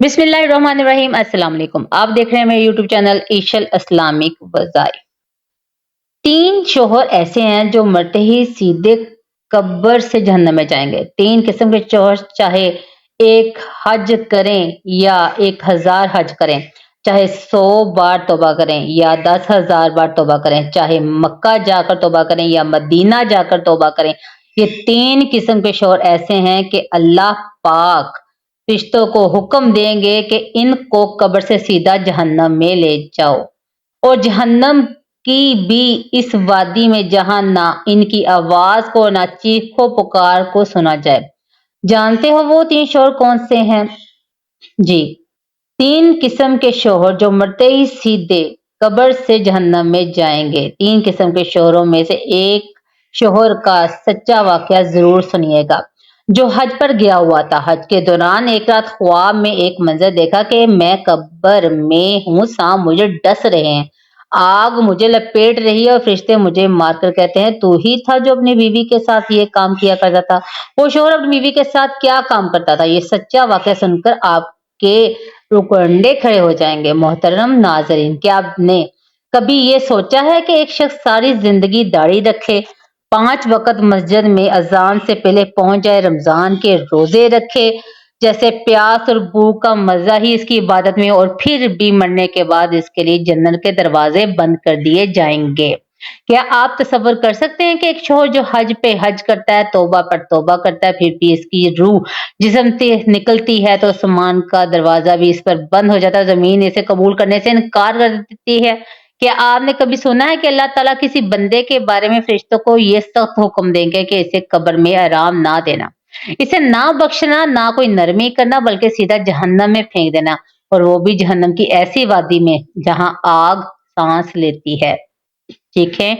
بسم اللہ الرحمن الرحیم۔ السلام علیکم، آپ دیکھ رہے ہیں میرے یوٹیوب چینل ایشل اسلامک وظائف۔ 3 شوہر ایسے ہیں جو مرتے ہی سیدھے قبر سے جہنم میں جائیں گے۔ 3 قسم کے شوہر، چاہے ایک حج کریں یا 1000 حج کریں، چاہے 100 بار توبہ کریں یا 10,000 بار توبہ کریں، چاہے مکہ جا کر توبہ کریں یا مدینہ جا کر توبہ کریں، یہ 3 قسم کے شوہر ایسے ہیں کہ اللہ پاک فرشتوں کو حکم دیں گے کہ ان کو قبر سے سیدھا جہنم میں لے جاؤ، اور جہنم کی بھی اس وادی میں جہاں نہ ان کی آواز کو نہ چیخو پکار کو سنا جائے۔ جانتے ہو وہ 3 شوہر کون سے ہیں؟ جی، 3 قسم کے شوہر جو مرتے ہی سیدھے قبر سے جہنم میں جائیں گے۔ 3 قسم کے شوہروں میں سے ایک شوہر کا سچا واقعہ ضرور سنیے گا جو حج پر گیا ہوا تھا۔ حج کے دوران ایک رات خواب میں ایک منظر دیکھا کہ میں قبر میں ہوں، سانپ مجھے ڈس رہے ہیں، آگ مجھے لپیٹ رہی ہے اور فرشتے مجھے مار کر کہتے ہیں تو ہی تھا جو اپنی بیوی کے ساتھ یہ کام کیا کرتا تھا۔ وہ شوہر اپنی بیوی کے ساتھ کیا کام کرتا تھا؟ یہ سچا واقعہ سن کر آپ کے رکنڈے کھڑے ہو جائیں گے۔ محترم ناظرین، کیا آپ نے کبھی یہ سوچا ہے کہ ایک شخص ساری زندگی داڑھی رکھے، 5 وقت مسجد میں اذان سے پہلے پہنچ جائے، رمضان کے روزے رکھے جیسے پیاس اور بھوک کا مزہ ہی اس کی عبادت میں، اور پھر بھی مرنے کے بعد اس کے لیے جنت کے دروازے بند کر دیے جائیں گے؟ کیا آپ تصور کر سکتے ہیں کہ ایک شوہر جو حج پہ حج کرتا ہے، توبہ پر توبہ کرتا ہے، پھر بھی اس کی روح جسم سے نکلتی ہے تو آسمان کا دروازہ بھی اس پر بند ہو جاتا ہے، زمین اسے قبول کرنے سے انکار کر دیتی ہے؟ کیا آپ نے کبھی سنا ہے کہ اللہ تعالیٰ کسی بندے کے بارے میں فرشتوں کو یہ سخت حکم دیں گے کہ اسے قبر میں آرام نہ دینا، اسے نہ بخشنا، نہ کوئی نرمی کرنا، بلکہ سیدھا جہنم میں پھینک دینا، اور وہ بھی جہنم کی ایسی وادی میں جہاں آگ سانس لیتی ہے، چیخیں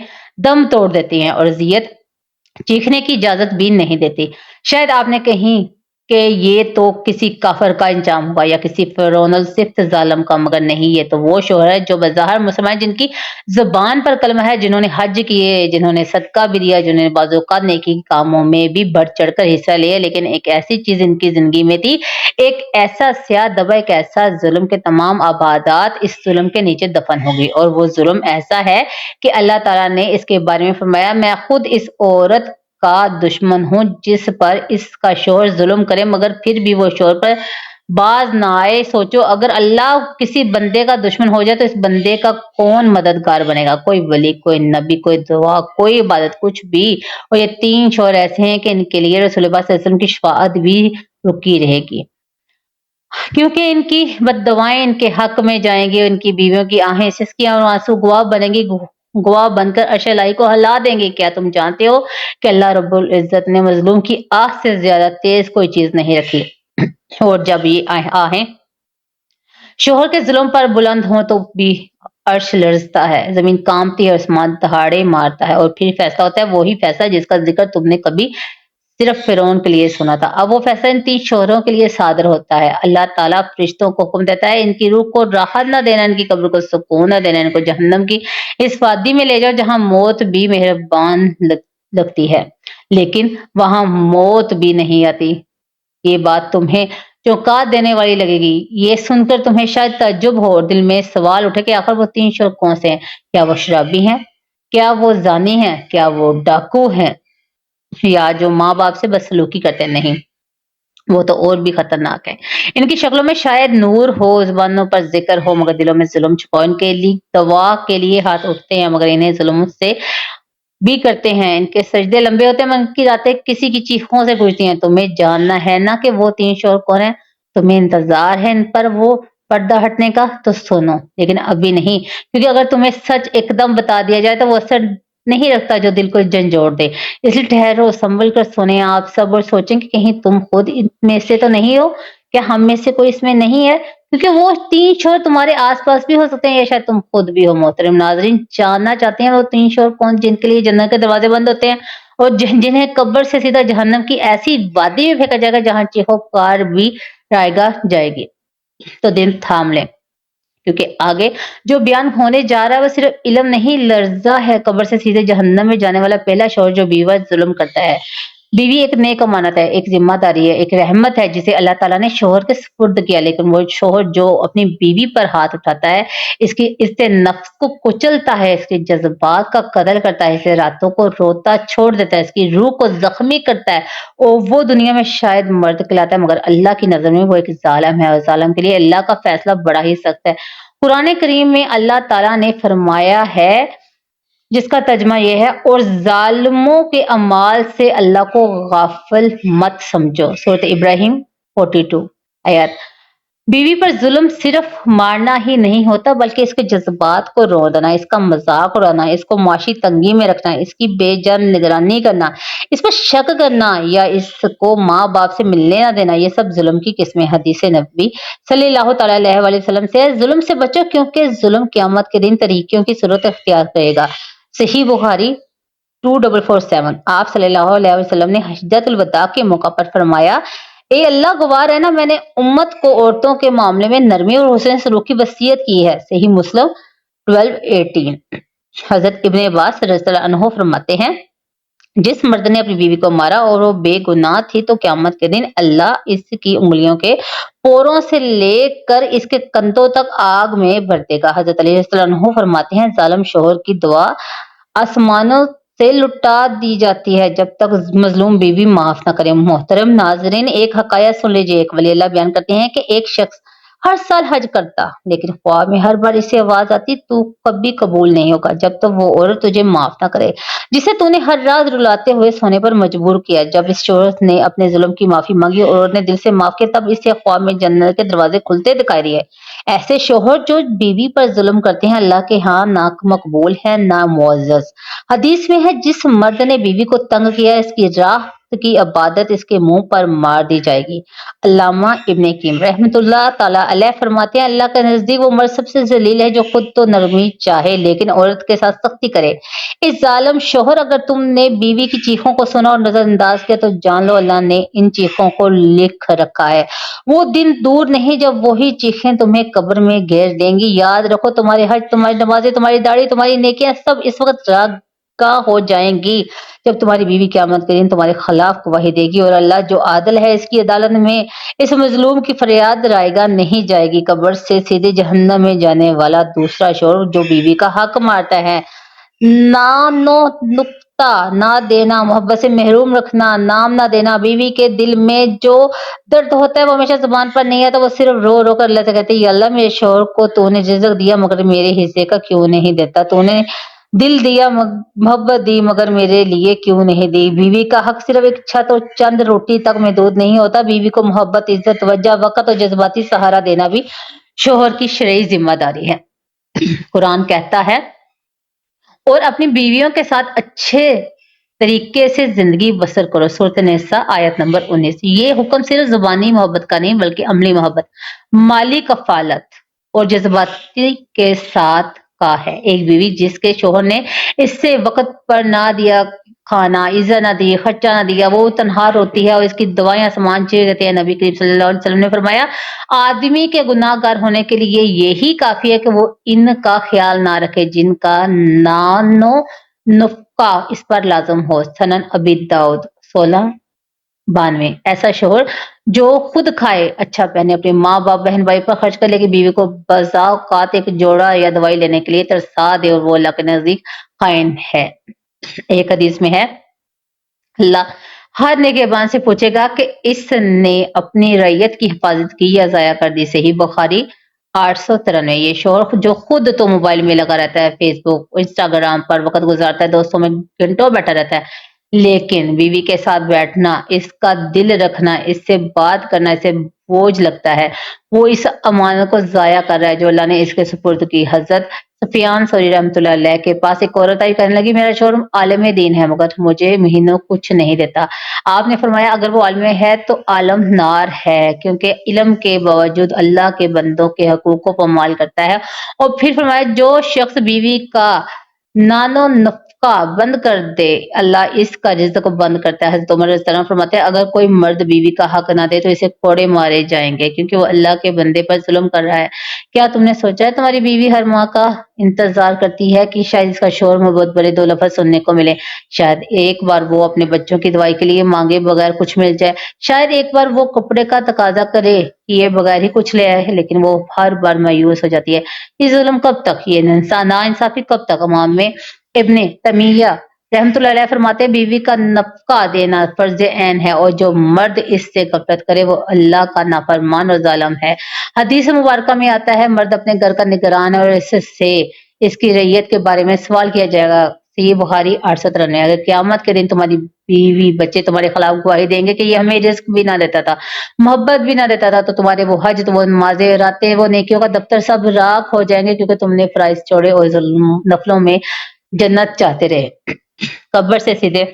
دم توڑ دیتی ہیں اور اذیت چیخنے کی اجازت بھی نہیں دیتی؟ شاید آپ نے کہیں کہ یہ تو کسی کافر کا انجام ہوا یا کسی فرعون الصفت ظالم کا، مگر نہیں، یہ تو وہ شوہر ہے جو بظاہر مسلمان، جن کی زبان پر کلمہ ہے، جنہوں نے حج کیے، جنہوں نے صدقہ بھی دیا، جنہوں نے بعض اوقات نیکی کے کاموں میں بھی بڑھ چڑھ کر حصہ لیا، لیکن ایک ایسی چیز ان کی زندگی میں تھی، ایک ایسا سیاہ دبا، ایک ایسا ظلم کہ تمام عبادات اس ظلم کے نیچے دفن ہو گئی، اور وہ ظلم ایسا ہے کہ اللہ تعالیٰ نے اس کے بارے میں فرمایا میں خود اس عورت کا دشمن ہوں جس پر اس کا شوہر ظلم کرے مگر پھر بھی وہ شوہر پر باز نہ آئے۔ سوچو اگر اللہ کسی بندے کا دشمن ہو جائے تو اس بندے کا کون مددگار بنے گا؟ کوئی ولی، کوئی نبی، کوئی دعا، کوئی عبادت، کچھ بھی۔ اور یہ 3 شوہر ایسے ہیں کہ ان کے لیے رسول اللہ صلی اللہ علیہ وسلم کی شفاعت بھی رکی رہے گی، کیونکہ ان کی بد دعائیں ان کے حق میں جائیں گی، ان کی بیویوں کی آہیں سسکیاں اور آنسو گواہ بنیں گی، گواہ بن کر عرش الہی کو ہلا دیں گے۔ کیا تم جانتے ہو کہ اللہ رب العزت نے مظلوم کی آہ سے زیادہ تیز کوئی چیز نہیں رکھی، اور جب یہ آہیں شوہر کے ظلم پر بلند ہوں تو بھی عرش لرزتا ہے، زمین کانپتی ہے، آسمان دہاڑے مارتا ہے، اور پھر فیصلہ ہوتا ہے، وہی فیصلہ جس کا ذکر تم نے کبھی صرف فرعون کے لیے سنا تھا، اب وہ فیصلہ ان 3 شوہروں کے لیے صادر ہوتا ہے۔ اللہ تعالیٰ فرشتوں کو حکم دیتا ہے ان کی روح کو راحت نہ دینا، ان کی قبر کو سکون نہ دینا، ان کو جہنم کی اس وادی میں لے جاؤ جہاں موت بھی مہربان لگتی ہے لیکن وہاں موت بھی نہیں آتی۔ یہ بات تمہیں چونکا دینے والی لگے گی، یہ سن کر تمہیں شاید تعجب ہو اور دل میں سوال اٹھے کہ آخر وہ 3 شوہر کون سے ہیں؟ کیا وہ شرابی ہیں؟ کیا وہ زانی ہیں؟ کیا وہ ڈاکو ہیں؟ یا جو ماں باپ سے بدسلوکی کرتے؟ نہیں، وہ تو اور بھی خطرناک ہے۔ ان کی شکلوں میں شاید نور ہو، زبانوں پر ذکر ہو، مگر دلوں میں ظلم چھپاؤ۔ ان کے لیے دعا کے لیے ہاتھ اٹھتے ہیں مگر انہیں ظلم سے بھی کرتے ہیں، ان کے سجدے لمبے ہوتے ہیں مگر ان کی راتیں کسی کی چیخوں سے گزرتی ہیں۔ تمہیں جاننا ہے نا کہ وہ 3 شوہر کون ہیں؟ تمہیں انتظار ہے ان پر وہ پردہ ہٹنے کا؟ تو سنو، لیکن ابھی نہیں، کیونکہ اگر تمہیں سچ ایک دم بتا دیا جائے تو وہ اثر نہیں رکھتا جو دل کو جھنجھوڑ دے، اس لیے ٹھہرو، سنبھل کر سنیں آپ سب اور سوچیں کہ کہیں تم خود ان میں سے تو نہیں ہو، کیا ہم میں سے کوئی اس میں نہیں ہے؟ کیونکہ وہ 3 شوہر تمہارے آس پاس بھی ہو سکتے ہیں یا شاید تم خود بھی ہو۔ محترم ناظرین، جاننا چاہتے ہیں وہ 3 شوہر کون جن کے لیے جنت کے دروازے بند ہوتے ہیں اور جنہیں قبر سے سیدھا جہنم کی ایسی وادی میں پھینکا جائے گا جہاں چیخو پکار بھی جائے گی؟ تو دل تھام لیں، کیونکہ آگے جو بیان ہونے جا رہا ہے وہ صرف علم نہیں، لرزہ ہے۔ قبر سے سیدھے جہنم میں جانے والا پہلا شوہر جو بیوی پر ظلم کرتا ہے، بیوی ایک نیک امانت ہے، ایک ذمہ داری ہے، ایک رحمت ہے جسے اللہ تعالیٰ نے شوہر کے سپرد کیا، لیکن وہ شوہر جو اپنی بیوی پر ہاتھ اٹھاتا ہے، اس کے نفس کو کچلتا ہے، اس کے جذبات کا قتل کرتا ہے، اسے راتوں کو روتا چھوڑ دیتا ہے، اس کی روح کو زخمی کرتا ہے، اور وہ دنیا میں شاید مرد کہلاتا ہے مگر اللہ کی نظر میں وہ ایک ظالم ہے، اور ظالم کے لیے اللہ کا فیصلہ بڑا ہی سخت ہے۔ قرآن کریم میں اللہ تعالیٰ نے فرمایا ہے، جس کا ترجمہ یہ ہے، اور ظالموں کے اعمال سے اللہ کو غافل مت سمجھو، سورۃ ابراہیم 42 آیات۔ بیوی پر ظلم صرف مارنا ہی نہیں ہوتا بلکہ اس کے جذبات کو روننا، اس کا مذاق اڑانا، اس کو معاشی تنگی میں رکھنا، اس کی بے جان نگرانی کرنا، اس پر شک کرنا یا اس کو ماں باپ سے ملنے نہ دینا، یہ سب ظلم کی قسمیں۔ حدیث نبوی صلی اللہ تعالی علیہ وآلہ وسلم سے ہے، ظلم سے بچو کیونکہ ظلم قیامت کے دن طریقوں کی صورت اختیار کرے گا۔ صحیح بخاری 2447۔ آپ صلی اللہ علیہ وسلم نے حجۃ الوداع کے موقع پر فرمایا، اے اللہ گواہ رہنا، میں نے امت کو عورتوں کے معاملے میں نرمی اور حسن سلوک کی وصیت کی ہے۔ صحیح مسلم 1218۔ حضرت ابن عباس رضی اللہ عنہ فرماتے ہیں، جس مرد نے اپنی بیوی کو مارا اور وہ بے گناہ تھی تو قیامت کے دن اللہ اس کی انگلیوں کے پوروں سے لے کر اس کے کندھوں تک آگ میں بھر دے گا۔ حضرت علی رضی اللہ عنہ فرماتے ہیں، ظالم شوہر کی دعا آسمانوں سے لٹا دی جاتی ہے جب تک مظلوم بیوی معاف نہ کرے۔ محترم ناظرین، ایک حقائق سن لیجیے۔ ایک ولی اللہ بیان کرتے ہیں کہ ایک شخص ہر سال حج کرتا، لیکن خواب میں ہر بار اسے آواز آتی، تو کبھی قبول نہیں ہوگا جب تک وہ عورت تجھے معاف نہ کرے جسے تو نے ہر رات رلاتے ہوئے سونے پر مجبور کیا۔ جب اس عورت نے اپنے ظلم کی معافی مانگی اور عورت نے دل سے معاف کیا، تب اسے خواب میں جنت کے دروازے کھلتے دکھائی دیے۔ ایسے شوہر جو بیوی پر ظلم کرتے ہیں اللہ کے ہاں نہ مقبول ہے نہ معزز۔ حدیث میں ہے، جس مرد نے بیوی کو تنگ کیا، اس کی راہ کی عبادت اس کے منہ پر مار دی جائے گی۔ علامہ ابن قیم رحمۃ اللہ تعالی علیہ فرماتے ہیں، اللہ کے نزدیک وہ مرد سب سے ذلیل ہے جو خود تو نرمی چاہے لیکن عورت کے ساتھ سختی کرے۔ اس ظالم شوہر، اگر تم نے بیوی کی چیخوں کو سنا اور نظر انداز کیا تو جان لو اللہ نے ان چیخوں کو لکھ رکھا ہے۔ وہ دن دور نہیں جب وہی چیخیں تمہیں قبر میں گھیر دیں گی۔ یاد رکھو، تمہارے حج، تمہاری نمازیں، تمہاری داڑھی، تمہاری نیکیاں سب اس وقت راگ ہو جائیں گی جب تمہاری بیوی قیامت کے دن تمہارے خلاف گواہی دے گی، اور اللہ جو عادل ہے اس کی عدالت میں اس مظلوم کی فریاد رائیگاہ نہیں جائے گی۔ قبر سے سیدھے جہنم میں جانے والا دوسرا شوہر جو بیوی کا حق مارتا ہے، نانو نقطہ نہ دینا، محبت سے محروم رکھنا، نام نہ دینا، بیوی کے دل میں جو درد ہوتا ہے وہ ہمیشہ زبان پر نہیں آتا، وہ صرف رو رو کر اللہ سے کہتے ہیں، یا اللہ میرے شوہر کو تو نے رزق دیا مگر میرے حصے کا کیوں نہیں دیتا، تو نے دل دیا، محبت دی مگر میرے لیے کیوں نہیں دی۔ بیوی کا حق صرف ایک چھت اور چند روٹی تک محدود نہیں ہوتا، بیوی کو محبت، عزت، توجہ، وقت اور جذباتی سہارا دینا بھی شوہر کی شرعی ذمہ داری ہے۔ قرآن کہتا ہے، اور اپنی بیویوں کے ساتھ اچھے طریقے سے زندگی بسر کرو، سورۃ النساء آیت نمبر 19۔ یہ حکم صرف زبانی محبت کا نہیں بلکہ عملی محبت، مالی کفالت اور جذباتی کے ساتھ کا ہے۔ ایک بیوی جس کے شوہر نے اس سے وقت پر نہ دیا کھانا، عزت نہ دی، خرچہ نہ دیا، وہ تنہا روتی ہے اور اس کی دعائیں آسمان چیر دیتے ہیں۔ نبی کریم صلی اللہ علیہ وسلم نے فرمایا، آدمی کے گناہ گار ہونے کے لیے یہی کافی ہے کہ وہ ان کا خیال نہ رکھے جن کا نانو نفقہ اس پر لازم ہو۔ سنن ابی داؤد 1692۔ ایسا شوہر جو خود کھائے، اچھا پہنے، اپنے ماں باپ، بہن بھائی پر خرچ کر لے کہ بیوی کو بذا اوقات ایک جوڑا یا دوائی لینے کے لیے ترسا دے، اور وہ اللہ کے نزدیک خائن ہے۔ ایک حدیث میں ہے، اللہ ہر نگہبان سے پوچھے گا کہ اس نے اپنی رعیت کی حفاظت کی یا ضائع کر دی۔ صحیح بخاری 893۔ یہ شوہر جو خود تو موبائل میں لگا رہتا ہے، فیس بک، انسٹاگرام پر وقت گزارتا ہے، دوستوں میں گھنٹوں بیٹھا رہتا ہے، لیکن بیوی کے ساتھ بیٹھنا، اس کا دل رکھنا، اس سے بات کرنا اسے بوجھ لگتا ہے، وہ اس امانت کو ضائع کر رہا ہے جو اللہ نے اس کے سپرد کی۔ حضرت سفیان ثوری رحمۃ اللہ علیہ کے پاس ایک عورت آئی، کہنے لگی، میرا شوہر عالم دین ہے مگر مجھے مہینوں کچھ نہیں دیتا۔ آپ نے فرمایا، اگر وہ عالم ہے تو عالم نار ہے، کیونکہ علم کے باوجود اللہ کے بندوں کے حقوق کو پامال کرتا ہے۔ اور پھر فرمایا، جو شخص بیوی کا نانو نفقہ بند کر دے اللہ اس کا رزق بند کرتا ہے۔ حضرت عمر رضی اللہ عنہ فرماتے ہیں، اگر کوئی مرد بیوی کا حق نہ دے تو اسے کوڑے مارے جائیں گے کیونکہ وہ اللہ کے بندے پر ظلم کر رہا ہے۔ کیا تم نے سوچا ہے تمہاری بیوی ہر ماہ کا انتظار کرتی ہے کہ شاید اس کا شوہر میں بہت بڑے دو لفظ سننے کو ملے، شاید ایک بار وہ اپنے بچوں کی دوائی کے لیے مانگے بغیر کچھ مل جائے، شاید ایک بار وہ کپڑے کا تقاضا کرے کہ یہ بغیر ہی کچھ لے آئے، لیکن وہ ہر بار مایوس ہو جاتی ہے۔ یہ ظلم کب تک، یہ ناانصافی کب تک؟ امام میں ابن تیمیہ رحمت اللہ علیہ فرماتے ہیں بیوی کا نفقہ دینا فرض عین ہے، اور جو مرد اس سے غفلت کرے وہ اللہ کا نافرمان اور ظالم ہے۔ حدیث مبارکہ میں آتا ہے مرد اپنے گھر کا نگران ہے اور اس سے اس کی رعیت کے بارے میں سوال کیا جائے گا۔ یہ بخاری 68 ہے۔ اگر قیامت کے دن تمہاری بیوی بچے تمہارے خلاف گواہی دیں گے کہ یہ ہمیں رزق بھی نہ دیتا تھا، محبت بھی نہ دیتا تھا، تو تمہارے وہ حج، وہ نمازیں، راتیں، وہ نیکیوں کا دفتر سب راکھ ہو جائیں گے، کیونکہ تم نے فرائض چھوڑے اور نفلوں میں جنت چاہتے رہے۔ قبر سے سیدھے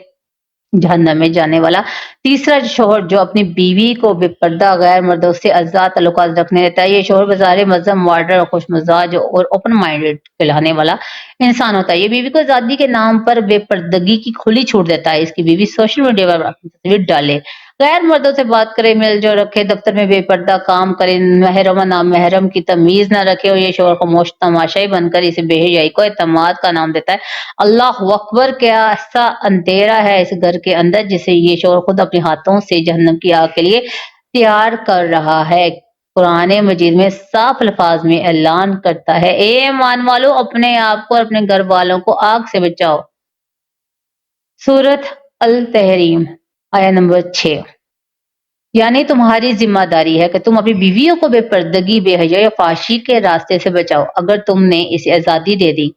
جہنم میں جانے والا تیسرا شوہر جو اپنی بیوی کو بے پردہ غیر مردوں سے آزاد تعلقات رکھنے دیتا ہے، یہ شوہر بظاہر مذہب ماڈرن اور خوش مزاج اور اوپن مائنڈڈ کہلانے والا انسان ہوتا ہے۔ یہ بیوی کو آزادی کے نام پر بے پردگی کی کھلی چھوٹ دیتا ہے۔ اس کی بیوی سوشل میڈیا پر اپنی تصویر ڈالے، غیر مردوں سے بات کرے، میل جول رکھے، دفتر میں بے پردہ کام کرے، محرم و نامحرم کی تمیز نہ رکھے، اور یہ شوہر خاموش تماشائی بن کر اسے بے حیائی کو اعتماد کا نام دیتا ہے۔ اللہ اکبر! کیا ایسا اندھیرا ہے اس گھر کے اندر جسے یہ شوہر خود اپنے ہاتھوں سے جہنم کی آگ کے لیے تیار کر رہا ہے۔ قرآن مجید میں صاف الفاظ میں اعلان کرتا ہے، اے ایمان والو، اپنے آپ کو اور اپنے گھر والوں کو آگ سے بچاؤ۔ سورۃ التحریم آیت نمبر 6۔ یعنی تمہاری ذمہ داری ہے کہ تم اپنی بیویوں کو بے پردگی، بے حیائی اور فحاشی کے راستے سے بچاؤ۔ اگر تم نے اسے آزادی دے دی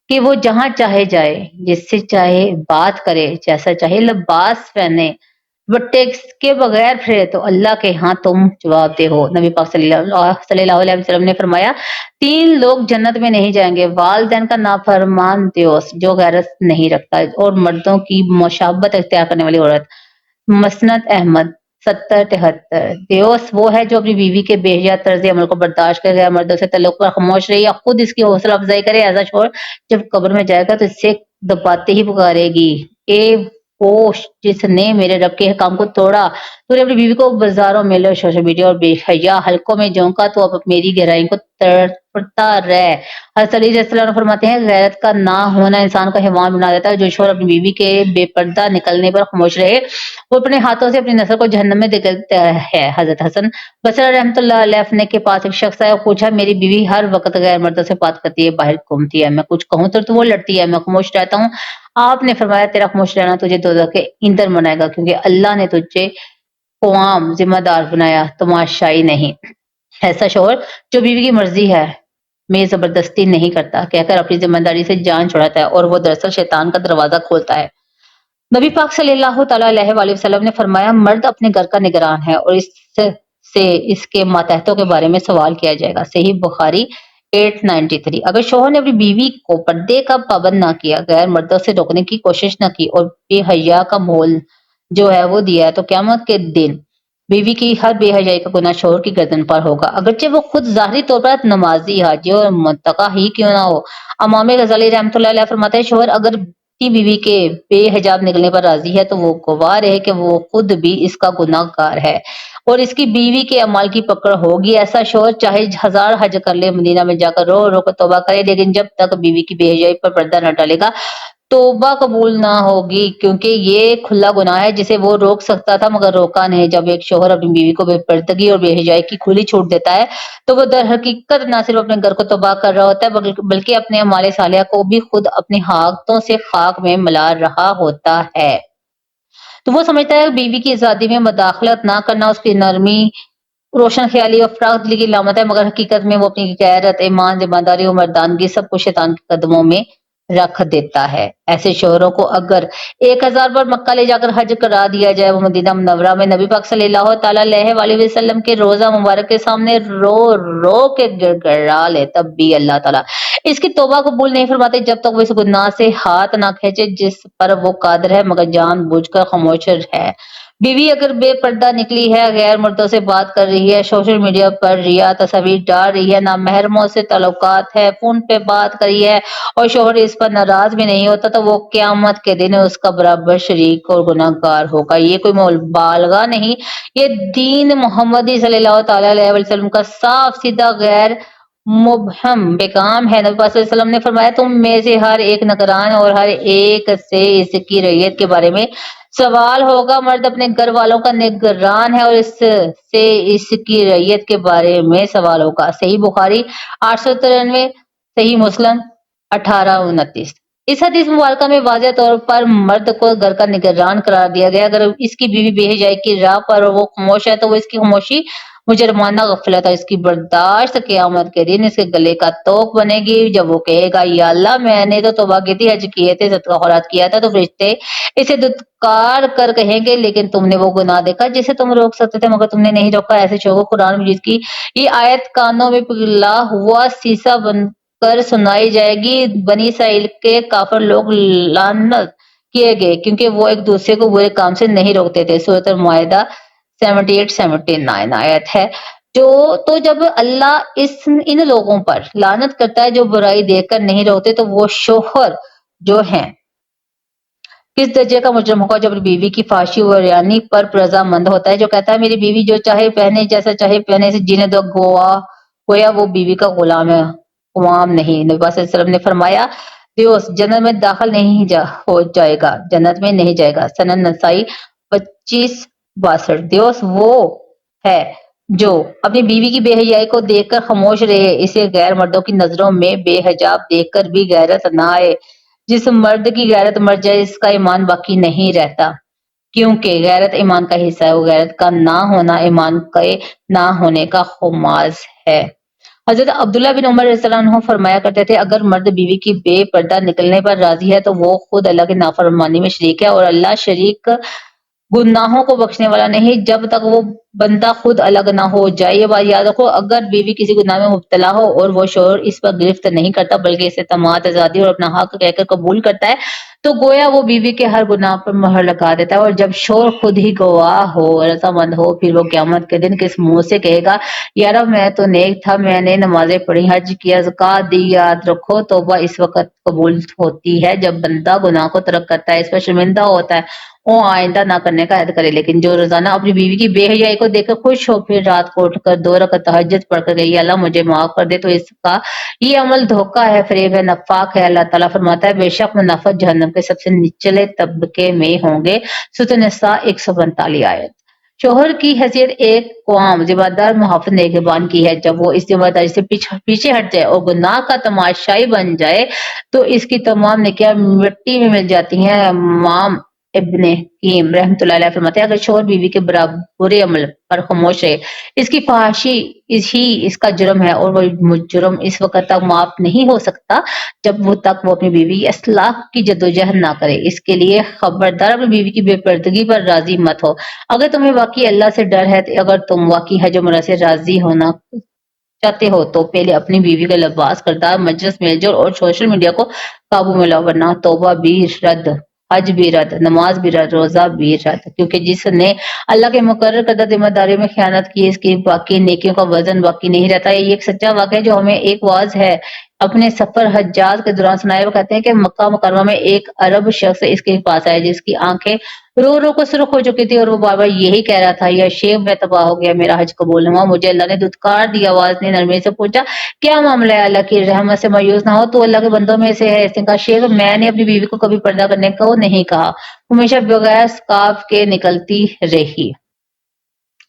کہ وہ جہاں چاہے جائے، جس سے چاہے بات کرے، جیسا چاہے لباس پہنے، بٹے کے بغیر پھرے، تو اللہ کے ہاں تم جواب دہ ہو۔ نبی پاک صلی اللہ علیہ وسلم نے فرمایا، 3 لوگ جنت میں نہیں جائیں گے: والدین کا نافرمان دیوس جو غیرت نہیں رکھتا، اور مردوں کی مشابہت اختیار کرنے والی عورت۔ مسند احمد 70-73۔ دیوس وہ ہے جو اپنی بیوی کے بے حیا طرز عمل کو برداشت کرے، غیر مردوں سے تعلق پر خاموش رہے یا خود اس کی حوصلہ افزائی کرے۔ ایسا شوہر جب قبر میں جائے گا تو اس سے دباتے ہی پکارے گی، اے وہ جس نے میرے رب کے حکام کو توڑا! تو نے اپنی بیوی کو بازاروں، میلوں، سوشل میڈیا اور بے حیا حلقوں میں جھونکا، تو اب میری گہرائی کو تڑپتا رہ۔ حضرت علی رضی اللہ عنہ فرماتے ہیں، غیرت کا نہ ہونا انسان کو حیوان بنا دیتا ہے۔ جو شوہر اپنی بیوی کے بے پردہ نکلنے پر خاموش رہے، وہ اپنے ہاتھوں سے اپنی نسل کو جہنم میں دھکیلتا ہے۔ حضرت حسن بصری رحمۃ اللہ علیہ کے پاس ایک شخص آیا اور پوچھا، میری بیوی ہر وقت غیر مردوں سے بات کرتی ہے، باہر گھومتی ہے، میں کچھ کہوں تو وہ لڑتی ہے، میں خاموش رہتا ہوں۔ آپ نے فرمایا، تیرا خاموش رہنا تجھے دوزخ کے ایندھن بنائے گا، کیونکہ اللہ نے تجھے قوام ذمہ دار بنایا، تماشائی نہیں۔ ایسا شوہر جو بیوی کی مرضی ہے میں زبردستی نہیں کرتا کہہ کر اپنی ذمہ داری سے جان چھڑاتا ہے، اور وہ دراصل شیطان کا دروازہ کھولتا ہے۔ نبی پاک صلی اللہ تعالیٰ علیہ وآلہ وسلم نے فرمایا، مرد اپنے گھر کا نگران ہے اور اس سے اس کے ماتحتوں کے بارے میں سوال کیا جائے گا۔ صحیح بخاری 893۔ اگر شوہر نے اپنی بیوی کو پردے کا پابند نہ کیا، غیر مردوں سے روکنے کی کوشش نہ کی، اور بے حیا کا مول جو ہے وہ دیا ہے، تو قیامت کے دن بیوی کی ہر بے حیائی کا گناہ شوہر کی گردن پر ہوگا، اگرچہ وہ خود ظاہری طور پر نمازی، حاجی اور متقی ہی کیوں نہ ہو۔ امام غزالی رحمۃ اللہ علیہ فرماتے ہیں، شوہر اگر کی بیوی کے بے حجاب نکلنے پر راضی ہے تو وہ گواہ رہے کہ وہ خود بھی اس کا گناہ گار ہے اور اس کی بیوی کے اعمال کی پکڑ ہوگی۔ ایسا شوہر چاہے 1000 حج کر لے، مدینہ میں جا کر رو رو کر توبہ کرے، لیکن جب تک بیوی کی بے حیائی پر پردہ نہ ڈالے گا توبہ قبول نہ ہوگی، کیونکہ یہ کھلا گناہ ہے جسے وہ روک سکتا تھا مگر روکا نہیں۔ جب ایک شوہر اپنی بیوی کو بے پردگی اور بے حیائی کی کھلی چھوٹ دیتا ہے تو وہ در حقیقت نہ صرف اپنے گھر کو تباہ کر رہا ہوتا ہے بلکہ اپنے اعمال صالحہ کو بھی خود اپنے ہاتھوں سے خاک میں ملا رہا ہوتا ہے۔ تو وہ سمجھتا ہے کہ بیوی کی آزادی میں مداخلت نہ کرنا اس کی نرمی، روشن خیالی اور فراخ دلی کی علامت ہے، مگر حقیقت میں وہ اپنی غیرت، ایمان، ذمہ داری اور مردانگی سب کچھ شیطان کے قدموں میں رکھ دیتا ہے۔ ایسے شوہروں کو اگر 1000 بار مکہ لے جا کر حج کرا دیا جائے، وہ مدینہ منورہ میں نبی پاک صلی اللہ تعالیٰ علیہ وآلہ وسلم کے روضہ مبارک کے سامنے رو رو کے گڑگڑا لے، تب بھی اللہ تعالیٰ اس کی توبہ قبول نہیں فرماتے جب تک وہ اس گناہ سے ہاتھ نہ کھینچے جس پر وہ قادر ہے، مگر جان بوجھ کر خاموش ہے۔ بیوی اگر بے پردہ نکلی ہے، غیر مردوں سے بات کر رہی ہے، سوشل میڈیا پر ریا تصاویر ڈال رہی ہے، نامحرموں سے تعلقات ہے، فون پہ بات کری ہے اور شوہر اس پر ناراض بھی نہیں ہوتا، تو وہ قیامت کے دن اس کا برابر شریک اور گناہ گار ہوگا۔ یہ کوئی مبالغہ نہیں، یہ دین محمدی صلی اللہ تعالیٰ علیہ وسلم کا صاف سیدھا غیر مبہم بیکام ہے۔ نبی پاک صلی اللہ علیہ وسلم نے فرمایا تم میں سے ہر ایک نگران اور ہر ایک سے اس کی رعیت کے بارے میں سوال ہوگا۔ مرد اپنے گھر والوں کا نگران ہے اور اس سے اس کی رعیت کے بارے میں سوال ہوگا۔ صحیح بخاری 893، صحیح مسلم 1829۔ اس حدیث مبارکہ میں واضح طور پر مرد کو گھر کا نگران قرار دیا گیا۔ اگر اس کی بیوی بے حیائی کی راہ پر وہ خاموش ہے تو وہ اس کی خاموشی مجرمانہ غفلت اور اس کی برداشت قیامت کے دن اس کے گلے کا توق بنے گی۔ جب وہ کہے گا یا اللہ میں نے تو توبہ کی تھی، حج کیے تھے، صدقہ خیرات کیا تھا، تو فرشتے اسے دھتکار کر کہیں گے لیکن تم نے وہ گناہ دیکھا جسے تم روک سکتے تھے مگر تم نے نہیں روکا۔ ایسے شوق قرآن مجید کی یہ آیت کانوں میں پگھلا ہوا سیسا بن کر سنائی جائے گی۔ بنی اسرائیل کے کافر لوگ لعنت کیے گئے کیونکہ وہ ایک دوسرے کو برے کام سے نہیں روکتے تھے۔ سورۃ المائدہ 78-79 آیت ہے۔ تو جب اللہ ان لوگوں پر لعنت کرتا ہے جو برائی دیکھ کر نہیں روکتے تو وہ شوہر جو ہیں کس درجے کا مجرم ہوگا جو اپنی بیوی کی فحاشی و ریانی پر رضامند ہوتا ہے، جو کہتا ہے میری بیوی جو چاہے پہنے، جیسا چاہے پہنے، اسے جینے دو، گویا وہ بیوی کا غلام ہے، غلام نہیں۔ نبی صلی اللہ علیہ وسلم نے فرمایا دیوس جنت میں داخل نہیں ہو جائے گا، جنت میں نہیں جائے گا۔ سنن نسائی 2562۔ دیوس وہ ہے جو اپنی بیوی کی بے حیائی کو دیکھ کر خاموش رہے، اسے غیر مردوں کی نظروں میں بے حجاب دیکھ کر بھی غیرت نہ آئے۔ جس مرد کی غیرت مر جائے اس کا ایمان باقی نہیں رہتا، کیونکہ غیرت ایمان کا حصہ ہے، وہ غیرت کا نہ ہونا ایمان کے نہ ہونے کا خماز ہے۔ حضرت عبداللہ بن عمر رضی اللہ عنہ فرمایا کرتے تھے اگر مرد بیوی کی بے پردہ نکلنے پر راضی ہے تو وہ خود اللہ کی نافرمانی میں شریک ہے، اور اللہ شریک گناہوں کو بخشنے والا نہیں جب تک وہ بندہ خود الگ نہ ہو جائے۔ یہ بات یاد رکھو اگر بیوی کسی گناہ میں مبتلا ہو اور وہ شوہر اس پر گرفت نہیں کرتا بلکہ اسے طماعت، آزادی اور اپنا حق کہہ کر قبول کرتا ہے تو گویا وہ بیوی کے ہر گناہ پر مہر لگا دیتا ہے، اور جب شوہر خود ہی گواہ ہو، رضامند ہو، پھر وہ قیامت کے دن کس منہ سے کہے گا یا رب میں تو نیک تھا، میں نے نمازیں پڑھی، حج کیا، زکوٰۃ دی۔ یاد رکھو توبہ اس وقت قبول ہوتی ہے جب بندہ گناہ کو ترک کرتا ہے، اس پر شرمندہ ہوتا ہے وہ آئندہ نہ کرنے کا عہد کرے، لیکن جو روزانہ اپنی بیوی کی بے حیائی کو دیکھ کر خوش ہو پھر رات کو اٹھ کر 2 رکعت تہجد پڑھ کر گئی اللہ مجھے معاف کر دے تو اس کا یہ عمل دھوکہ ہے، فریب ہے، نفاق ہے۔ اللہ تعالیٰ فرماتا ہے بے شک منافق جہنم کے سب سے نچلے طبقے میں ہوں گے۔ سورۃ النساء 145 آیت۔ شوہر کی حیثیت ایک قوام ذمہ دار محافظ نگہبان کی ہے، جب وہ اس ذمہ داری سے پیچھے ہٹ جائے اور گناہ کا تماشائی بن جائے تو اس کی تمام نیکیاں مٹی میں مل جاتی ہیں۔ امام ابن قیم رحمۃ اللہ علیہ فرماتے ہیں اگر شوہر بیوی کے برے عمل پر خاموش رہے، اس کی فحاشی اس کا جرم ہے اور وہ جرم اس وقت تک معاف نہیں ہو سکتا جب وہ اپنی بیوی کی اصلاح کی جدوجہد نہ کرے۔ اس کے لیے خبردار اپنی بیوی کی بے پردگی پر راضی مت ہو۔ اگر تمہیں واقعی اللہ سے ڈر ہے، اگر تم واقعی حج عمرہ سے راضی ہونا چاہتے ہو تو پہلے اپنی بیوی کا لباس، کردار، مجلس، میل جول اور سوشل میڈیا کو قابو میں لاؤ، ورنہ توبہ بھی رد، حج بھی رد، نماز بھی رد، روزہ بھی رد، کیونکہ جس نے اللہ کے مقرر کردہ ذمہ داریوں میں خیانت کی اس کی باقی نیکیوں کا وزن باقی نہیں رہتا۔ یہ ایک سچا واقعہ ہے جو ہمیں ایک واعظ ہے اپنے سفر حجاز کے دوران سنائے۔ وہ کہتے ہیں کہ مکہ مکرمہ میں ایک عرب شخص اس کے پاس آیا جس کی آنکھیں رو رو کو سرخ ہو چکی تھی اور وہ بار بار یہی کہہ رہا تھا یا شیخ میں تباہ ہو گیا، میرا حج قبول نہ ہوا، مجھے اللہ نے دھتکار دیا۔ آواز نے نرمی سے پوچھا کیا معاملہ ہے، اللہ کی رحمت سے مایوس نہ ہو، تو اللہ کے بندوں میں سے ہے۔ اس نے کہا شیخ میں نے اپنی بیوی کو کبھی پردہ کرنے کو نہیں کہا، ہمیشہ بغیر سکارف کے نکلتی رہی،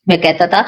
میں کہتا تھا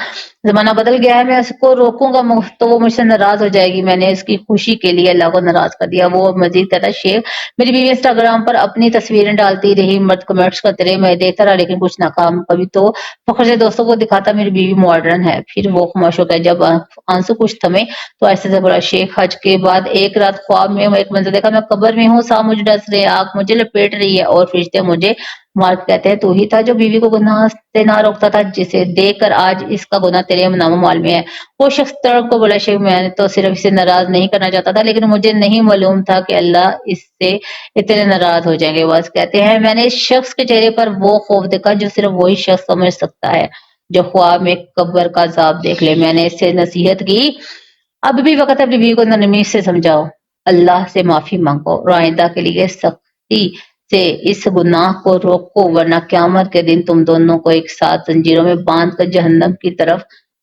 زمانہ بدل گیا ہے، میں اس کو روکوں گا تو وہ مجھ سے ناراض ہو جائے گی، میں نے اس کی خوشی کے لیے اللہ کو ناراض کر دیا۔ وہ مزید کہتا شیخ میری بیوی انسٹاگرام پر اپنی تصویریں ڈالتی رہی، مرد کمنٹس کرتے رہے، میں دیکھتا رہا لیکن کچھ ناکام، کبھی تو فخر سے دوستوں کو دکھاتا میری بیوی ماڈرن ہے، پھر وہ خاموش ہو گیا۔ جب آنسو کچھ تھمے تو ایسے سے بولا شیخ حج کے بعد ایک رات خواب میں ایک منظر دیکھا، میں قبر میں ہوں، سانپ مجھے ڈس رہے، آگ مجھے لپیٹ رہی ہے اور فرشتے مجھے مار کہتے ہیں تو ہی تھا جو بیوی کو گناہ سے نہ روکتا تھا، جسے دیکھ کر آج اس کا گناہ تیرے نام و مال میں ہے۔ وہ شخص تڑپ کو بولا شیخ میں تو صرف اسے ناراض نہیں کرنا چاہتا تھا لیکن مجھے نہیں معلوم تھا کہ اللہ اس سے اتنے ناراض ہو جائیں گے۔ بس کہتے ہیں میں نے اس شخص کے چہرے پر وہ خوف دیکھا جو صرف وہی شخص سمجھ سکتا ہے جو خواب میں قبر کا عذاب دیکھ لے۔ میں نے اس سے نصیحت کی اب بھی وقت ہے اپنی بیوی کو نرمی سے سمجھاؤ، اللہ سے معافی مانگو اور آئندہ کے لیے سختی سے اس گناہ کو روکو، ورنہ قیامت کے دن تم دونوں کو ایک ساتھ زنجیروں میں باندھ کر جہنم کی طرف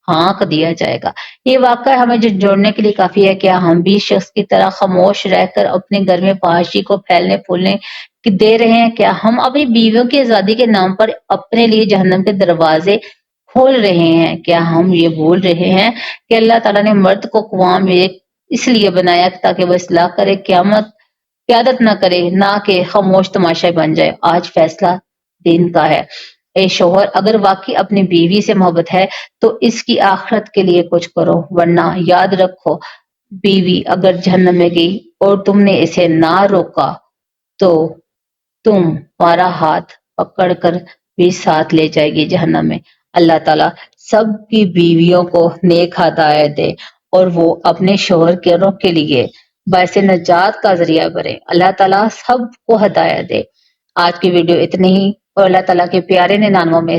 ہانک دیا جائے گا۔ یہ واقعہ ہمیں جو جوڑنے کے لیے کافی ہے، کیا ہم بھی شخص کی طرح خاموش رہ کر اپنے گھر میں فحاشی کو پھیلنے پھولنے دے رہے ہیں؟ کیا ہم اپنی بیویوں کی آزادی کے نام پر اپنے لیے جہنم کے دروازے کھول رہے ہیں؟ کیا ہم یہ بھول رہے ہیں کہ اللہ تعالیٰ نے مرد کو قوام اس لیے بنایا تاکہ وہ اصلاح کرے، قیادت نہ کرے، نہ کہ خاموش تماشا بن جائے؟ آج فیصلہ دین کا ہے۔ اے شوہر، اگر واقعی اپنی بیوی سے محبت ہے تو اس کی آخرت کے لیے کچھ کرو، ورنہ یاد رکھو، بیوی اگر جہنم میں گئی اور تم نے اسے نہ روکا تو تمہارا ہاتھ پکڑ کر بھی ساتھ لے جائے گی جہنم میں۔ اللہ تعالیٰ سب کی بیویوں کو نیک ہدایت دے اور وہ اپنے شوہر کے لیے باعث نجات کا ذریعہ بنے۔ اللہ تعالیٰ سب کو ہدایت دے۔ آج کی ویڈیو اتنی ہی، اور اللہ تعالیٰ کے پیارے ناموں میں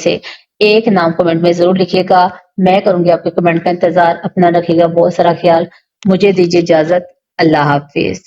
سے ایک نام کمنٹ میں ضرور لکھیے گا۔ میں کروں گی آپ کے کمنٹ کا انتظار۔ اپنا رکھیے گا بہت سارا خیال۔ مجھے دیجیے اجازت۔ اللہ حافظ۔